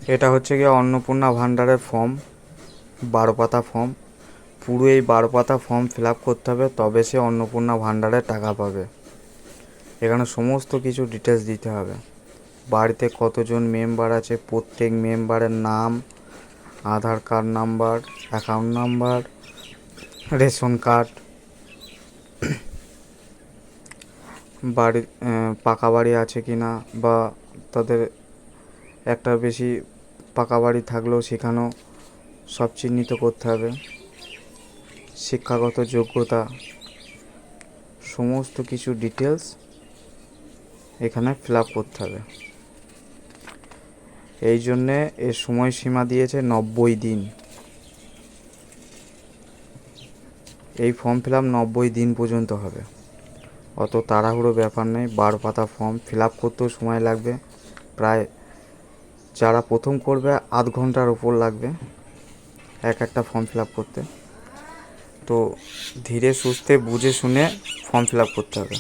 এটা হচ্ছে গিয়ে অন্নপূর্ণা ভাণ্ডারের ফর্ম, 12 পাতা ফর্ম। পুরো এই 12 পাতা ফর্ম ফিল আপ করতে হবে, তবে সে অন্নপূর্ণা ভাণ্ডারের টাকা পাবে। এখানে সমস্ত কিছু ডিটেলস দিতে হবে। বাড়িতে কতজন মেম্বার আছে, প্রত্যেক মেম্বারের নাম, Aadhaar card number, account number, ration card, বাড়ি পাকা বাড়ি আছে কি না, বা তাদের একটার বেশি পাকা বাড়ি থাকলেও সেখানেও সব চিহ্নিত করতে হবে। শিক্ষাগত যোগ্যতা, সমস্ত কিছু ডিটেলস এখানে ফিল আপ করতে হবে। এই জন্যে এর সময়সীমা দিয়েছে 90 দিন। এই ফর্ম ফিল আপ 90 দিন পর্যন্ত হবে, অত তাড়াহুড়ো ব্যাপার নেই। 12 পাতা ফর্ম ফিল আপ করতেও সময় লাগবে প্রায়, যারা প্রথম করবে আধ ঘন্টার ওপর লাগবে একটা ফর্ম ফিল আপ করতে। তো ধীরে সুস্থে বুঝে শুনে ফর্ম ফিল আপ করতে হবে।